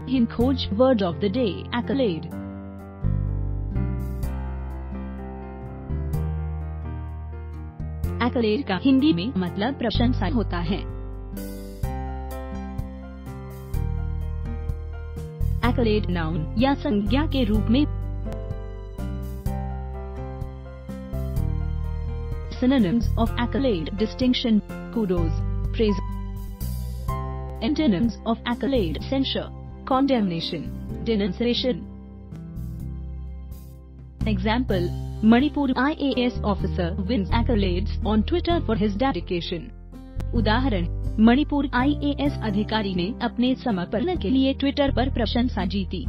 HinKhoj word of the day, accolade. Accolade का हिंदी में मतलब प्रशंसा होता है। Accolade नाउन या संज्ञा के रूप में। Synonyms of accolade: distinction, kudos, praise. Antonyms of accolade: censure, condemnation, denunciation. Example: Manipur IAS officer wins accolades on Twitter for his dedication. उदाहरण: मणिपुर IAS अधिकारी ने अपने समर्पण के लिए ट्विटर पर प्रशंसा जीती।